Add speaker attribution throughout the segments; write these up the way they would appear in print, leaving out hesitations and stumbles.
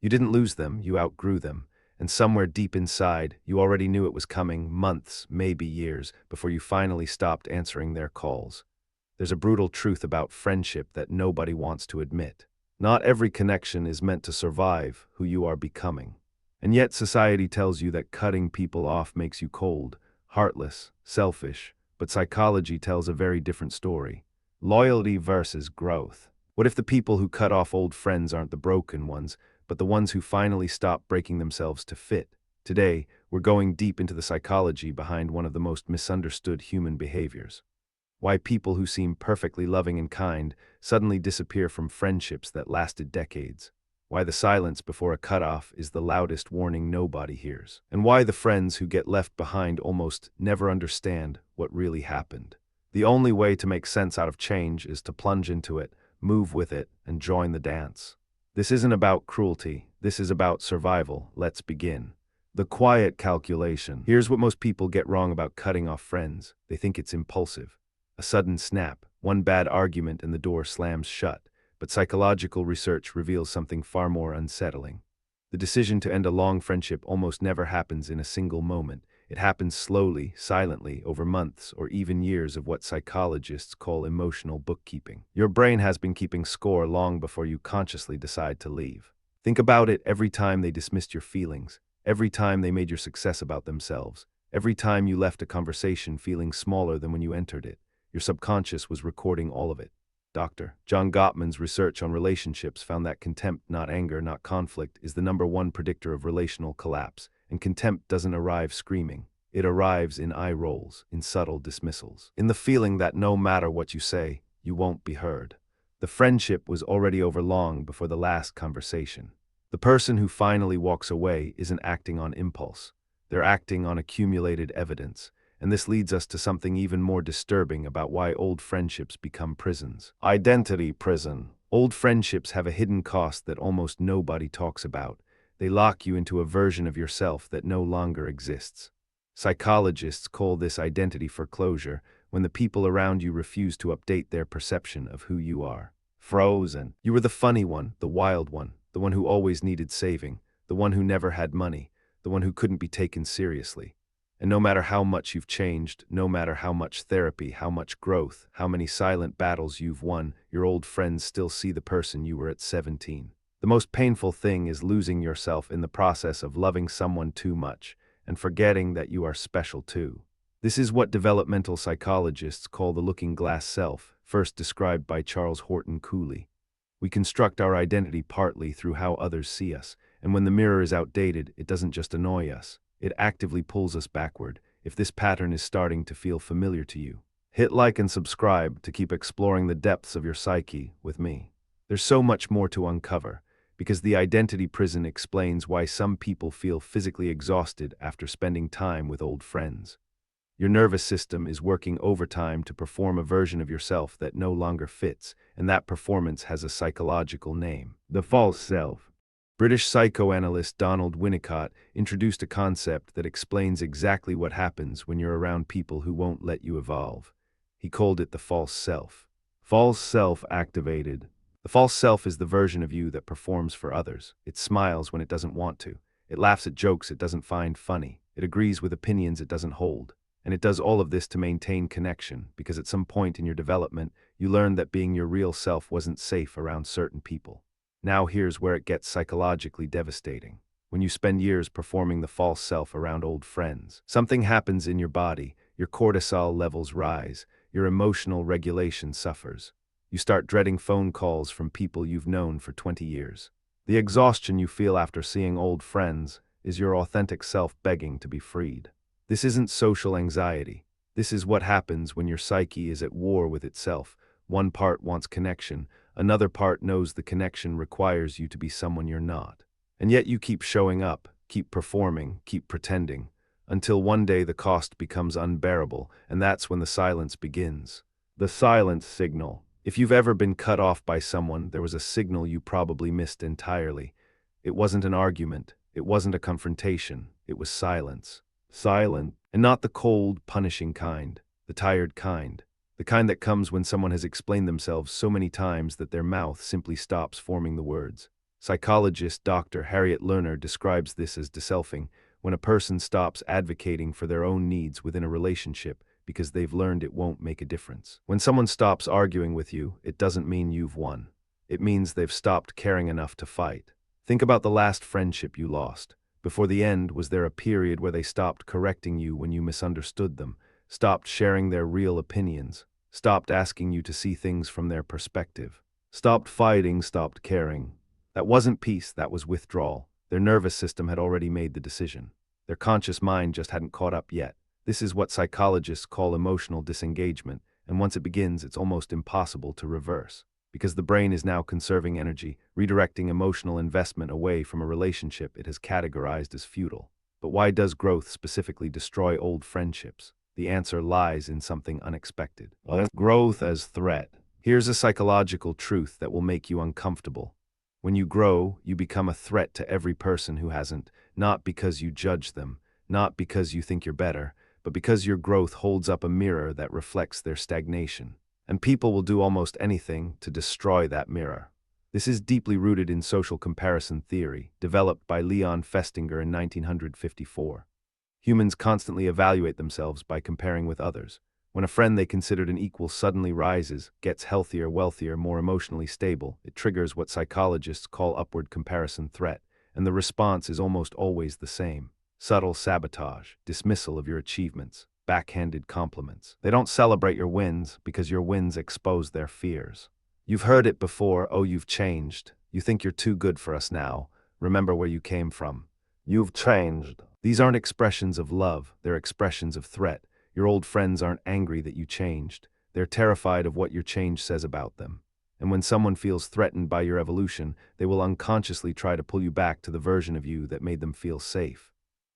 Speaker 1: You didn't lose them, you outgrew them. And somewhere deep inside, you already knew it was coming months, maybe years, before you finally stopped answering their calls. There's a brutal truth about friendship that nobody wants to admit. Not every connection is meant to survive who you are becoming. And yet society tells you that cutting people off makes you cold, heartless, selfish, but psychology tells a very different story. Loyalty versus growth. What if the people who cut off old friends aren't the broken ones, but the ones who finally stop breaking themselves to fit? Today, we're going deep into the psychology behind one of the most misunderstood human behaviors. Why people who seem perfectly loving and kind suddenly disappear from friendships that lasted decades. Why the silence before a cutoff is the loudest warning nobody hears. And why the friends who get left behind almost never understand what really happened. The only way to make sense out of change is to plunge into it, move with it, and join the dance. This isn't about cruelty, this is about survival. Let's begin. The quiet calculation. Here's what most people get wrong about cutting off friends. They think it's impulsive. A sudden snap, one bad argument and the door slams shut. But psychological research reveals something far more unsettling. The decision to end a long friendship almost never happens in a single moment. It happens slowly, silently, over months or even years of what psychologists call emotional bookkeeping. Your brain has been keeping score long before you consciously decide to leave. Think about it every time they dismissed your feelings, every time they made your success about themselves, every time you left a conversation feeling smaller than when you entered it. Your subconscious was recording all of it. Dr. John Gottman's research on relationships found that contempt, not anger, not conflict, is the #1 predictor of relational collapse. And contempt doesn't arrive screaming. It arrives in eye rolls, in subtle dismissals, in the feeling that no matter what you say, you won't be heard. The friendship was already over long before the last conversation. The person who finally walks away isn't acting on impulse. They're acting on accumulated evidence. And this leads us to something even more disturbing about why old friendships become prisons. Identity prison. Old friendships have a hidden cost that almost nobody talks about. They lock you into a version of yourself that no longer exists. Psychologists call this identity foreclosure, when the people around you refuse to update their perception of who you are. Frozen. You were the funny one, the wild one, the one who always needed saving, the one who never had money, the one who couldn't be taken seriously. And no matter how much you've changed, no matter how much therapy, how much growth, how many silent battles you've won, your old friends still see the person you were at 17. The most painful thing is losing yourself in the process of loving someone too much and forgetting that you are special too. This is what developmental psychologists call the looking glass self, first described by Charles Horton Cooley. We construct our identity partly through how others see us, and when the mirror is outdated, it doesn't just annoy us. It actively pulls us backward. If this pattern is starting to feel familiar to you, hit like and subscribe to keep exploring the depths of your psyche with me. There's so much more to uncover, because the identity prison explains why some people feel physically exhausted after spending time with old friends. Your nervous system is working overtime to perform a version of yourself that no longer fits, and that performance has a psychological name: the false self. British psychoanalyst Donald Winnicott introduced a concept that explains exactly what happens when you're around people who won't let you evolve. He called it the false self. False self activated. The false self is the version of you that performs for others. It smiles when it doesn't want to. It laughs at jokes it doesn't find funny. It agrees with opinions it doesn't hold. And it does all of this to maintain connection, because at some point in your development, you learned that being your real self wasn't safe around certain people. Now here's where it gets psychologically devastating. When you spend years performing the false self around old friends, something happens in your body. Your cortisol levels rise. Your emotional regulation suffers. You start dreading phone calls from people you've known for 20 years. The exhaustion you feel after seeing old friends is your authentic self begging to be freed. This isn't social anxiety. This is what happens when your psyche is at war with itself. One part wants connection. Another part knows the connection requires you to be someone you're not. And yet you keep showing up, keep performing, keep pretending, until one day the cost becomes unbearable, and that's when the silence begins. The silence signal. If you've ever been cut off by someone, there was a signal you probably missed entirely. It wasn't an argument. It wasn't a confrontation. It was silence. Silent, and not the cold, punishing kind, the tired kind. The kind that comes when someone has explained themselves so many times that their mouth simply stops forming the words. Psychologist Dr. Harriet Lerner describes this as deselfing, when a person stops advocating for their own needs within a relationship because they've learned it won't make a difference. When someone stops arguing with you, it doesn't mean you've won. It means they've stopped caring enough to fight. Think about the last friendship you lost. Before the end, was there a period where they stopped correcting you when you misunderstood them, stopped sharing their real opinions, stopped asking you to see things from their perspective, stopped fighting, stopped caring? That wasn't peace, that was withdrawal. Their nervous system had already made the decision. Their conscious mind just hadn't caught up yet. This is what psychologists call emotional disengagement, and once it begins, it's almost impossible to reverse. Because the brain is now conserving energy, redirecting emotional investment away from a relationship it has categorized as futile. But why does growth specifically destroy old friendships? The answer lies in something unexpected. Growth as threat. Here's a psychological truth that will make you uncomfortable. When you grow, you become a threat to every person who hasn't, not because you judge them, not because you think you're better, but because your growth holds up a mirror that reflects their stagnation. And people will do almost anything to destroy that mirror. This is deeply rooted in social comparison theory, developed by Leon Festinger in 1954. Humans constantly evaluate themselves by comparing with others. When a friend they considered an equal suddenly rises, gets healthier, wealthier, more emotionally stable, it triggers what psychologists call upward comparison threat, and the response is almost always the same. Subtle sabotage, dismissal of your achievements, backhanded compliments. They don't celebrate your wins because your wins expose their fears. You've heard it before, oh, you've changed. You think you're too good for us now. Remember where you came from. You've changed. These aren't expressions of love, they're expressions of threat. Your old friends aren't angry that you changed. They're terrified of what your change says about them. And when someone feels threatened by your evolution, they will unconsciously try to pull you back to the version of you that made them feel safe.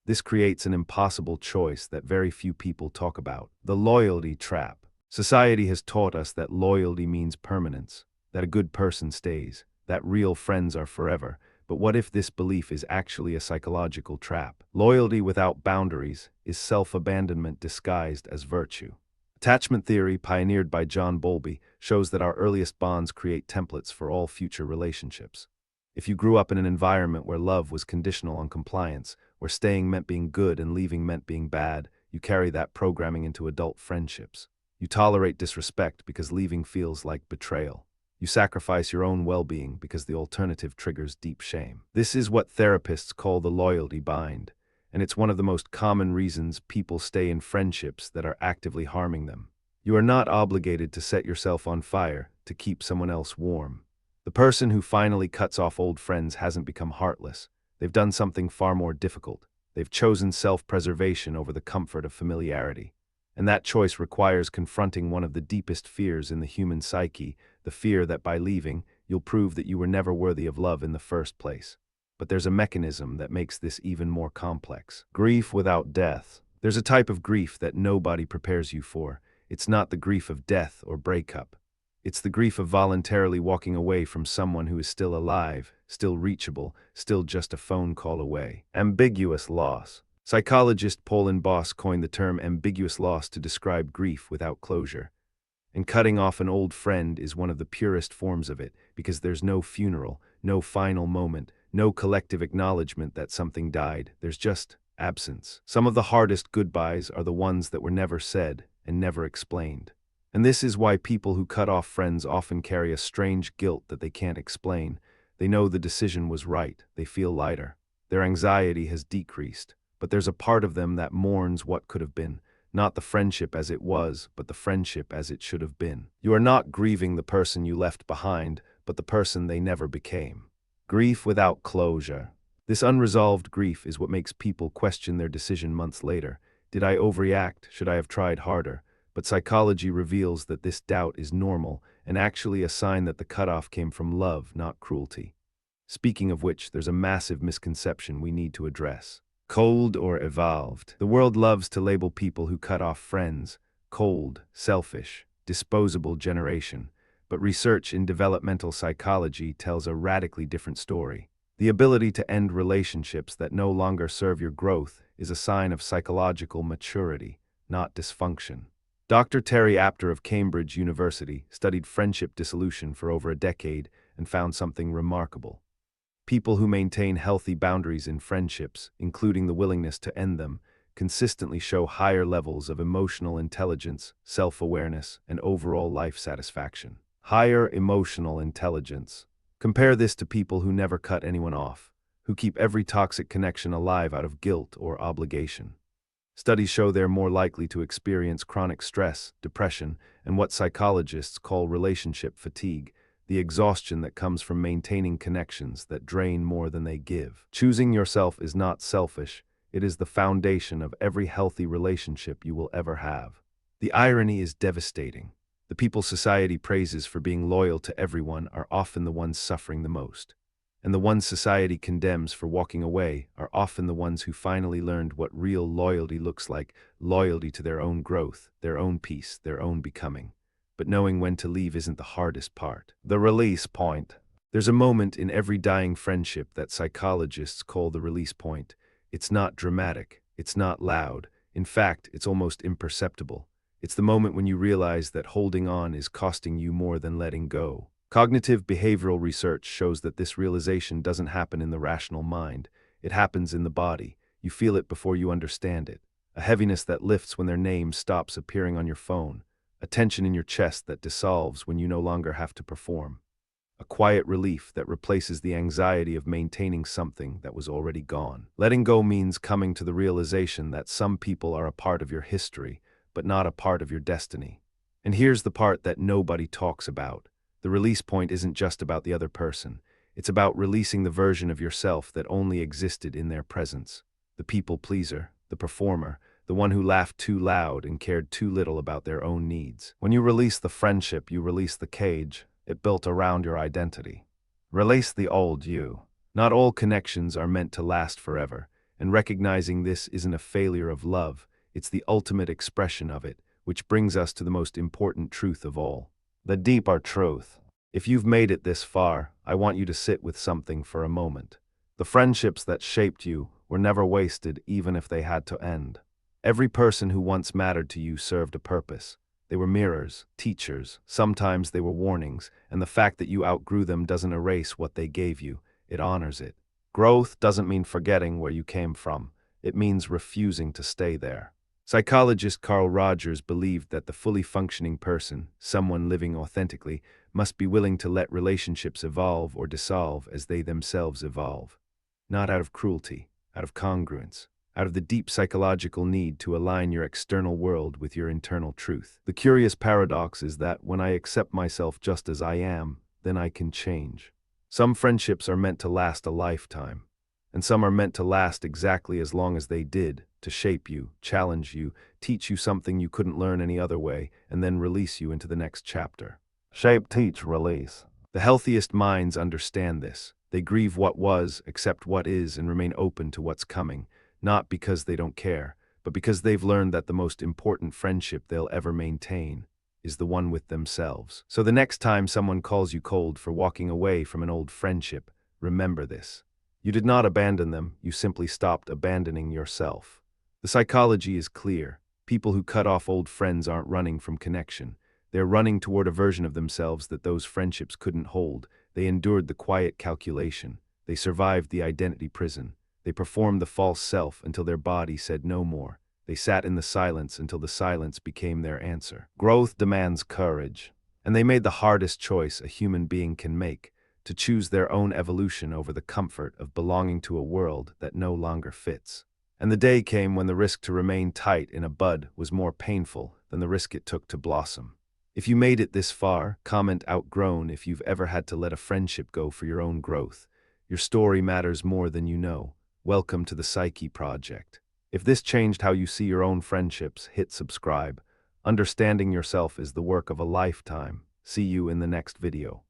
Speaker 1: This creates an impossible choice that very few people talk about: the loyalty trap. Society has taught us that loyalty means permanence, that a good person stays, that real friends are forever. But what if this belief is actually a psychological trap? Loyalty without boundaries is self-abandonment disguised as virtue. Attachment theory, pioneered by John Bowlby, shows that our earliest bonds create templates for all future relationships. If you grew up in an environment where love was conditional on compliance, where staying meant being good and leaving meant being bad, you carry that programming into adult friendships. You tolerate disrespect because leaving feels like betrayal. You sacrifice your own well-being because the alternative triggers deep shame. This is what therapists call the loyalty bind, and it's one of the most common reasons people stay in friendships that are actively harming them. You are not obligated to set yourself on fire to keep someone else warm. The person who finally cuts off old friends hasn't become heartless. They've done something far more difficult. They've chosen self-preservation over the comfort of familiarity. And that choice requires confronting one of the deepest fears in the human psyche, the fear that by leaving, you'll prove that you were never worthy of love in the first place. But there's a mechanism that makes this even more complex. Grief without death. There's a type of grief that nobody prepares you for. It's not the grief of death or breakup. It's the grief of voluntarily walking away from someone who is still alive, still reachable, still just a phone call away. Ambiguous loss. Psychologist Paulin Boss coined the term ambiguous loss to describe grief without closure. And cutting off an old friend is one of the purest forms of it, because there's no funeral, no final moment, no collective acknowledgement that something died. There's just absence. Some of the hardest goodbyes are the ones that were never said and never explained. And this is why people who cut off friends often carry a strange guilt that they can't explain. They know the decision was right. They feel lighter. Their anxiety has decreased. But there's a part of them that mourns what could have been. Not the friendship as it was, but the friendship as it should have been. You are not grieving the person you left behind, but the person they never became. Grief without closure. This unresolved grief is what makes people question their decision months later. Did I overreact? Should I have tried harder? But psychology reveals that this doubt is normal and actually a sign that the cutoff came from love, not cruelty. Speaking of which, there's a massive misconception we need to address. Cold or evolved. The world loves to label people who cut off friends cold, selfish, disposable generation. But research in developmental psychology tells a radically different story. The ability to end relationships that no longer serve your growth is a sign of psychological maturity, not dysfunction. Dr. Terry Apter of Cambridge University studied friendship dissolution for over a decade and found something remarkable. People who maintain healthy boundaries in friendships, including the willingness to end them, consistently show higher levels of emotional intelligence, self-awareness, and overall life satisfaction. Higher emotional intelligence. Compare this to people who never cut anyone off, who keep every toxic connection alive out of guilt or obligation. Studies show they're more likely to experience chronic stress, depression, and what psychologists call relationship fatigue, the exhaustion that comes from maintaining connections that drain more than they give. Choosing yourself is not selfish, it is the foundation of every healthy relationship you will ever have. The irony is devastating. The people society praises for being loyal to everyone are often the ones suffering the most. And the ones society condemns for walking away are often the ones who finally learned what real loyalty looks like, loyalty to their own growth, their own peace, their own becoming. But knowing when to leave isn't the hardest part. The release point. There's a moment in every dying friendship that psychologists call the release point. It's not dramatic, it's not loud. In fact, it's almost imperceptible. It's the moment when you realize that holding on is costing you more than letting go. Cognitive behavioral research shows that this realization doesn't happen in the rational mind. It happens in the body. You feel it before you understand it. A heaviness that lifts when their name stops appearing on your phone. A tension in your chest that dissolves when you no longer have to perform. A quiet relief that replaces the anxiety of maintaining something that was already gone. Letting go means coming to the realization that some people are a part of your history, but not a part of your destiny. And here's the part that nobody talks about. The release point isn't just about the other person. It's about releasing the version of yourself that only existed in their presence. The people pleaser, the performer, the one who laughed too loud and cared too little about their own needs. When you release the friendship, you release the cage it built around your identity. Release the old you. Not all connections are meant to last forever, and recognizing this isn't a failure of love, it's the ultimate expression of it, which brings us to the most important truth of all. The deeper truth. If you've made it this far, I want you to sit with something for a moment. The friendships that shaped you were never wasted, even if they had to end. Every person who once mattered to you served a purpose. They were mirrors, teachers, sometimes they were warnings, and the fact that you outgrew them doesn't erase what they gave you, it honors it. Growth doesn't mean forgetting where you came from, it means refusing to stay there. Psychologist Carl Rogers believed that the fully functioning person, someone living authentically, must be willing to let relationships evolve or dissolve as they themselves evolve. Not out of cruelty, out of congruence, out of the deep psychological need to align your external world with your internal truth. The curious paradox is that when I accept myself just as I am, then I can change. Some friendships are meant to last a lifetime, and some are meant to last exactly as long as they did, to shape you, challenge you, teach you something you couldn't learn any other way, and then release you into the next chapter. Shape, teach, release. The healthiest minds understand this. They grieve what was, accept what is, and remain open to what's coming, not because they don't care, but because they've learned that the most important friendship they'll ever maintain is the one with themselves. So the next time someone calls you cold for walking away from an old friendship, remember this. You did not abandon them, you simply stopped abandoning yourself. The psychology is clear. People who cut off old friends aren't running from connection. They're running toward a version of themselves that those friendships couldn't hold. They endured the quiet calculation. They survived the identity prison. They performed the false self until their body said no more. They sat in the silence until the silence became their answer. Growth demands courage. And they made the hardest choice a human being can make, to choose their own evolution over the comfort of belonging to a world that no longer fits. And the day came when the risk to remain tight in a bud was more painful than the risk it took to blossom. If you made it this far, comment outgrown if you've ever had to let a friendship go for your own growth. Your story matters more than you know. Welcome to the Psyche Project. If this changed how you see your own friendships, hit subscribe. Understanding yourself is the work of a lifetime. See you in the next video.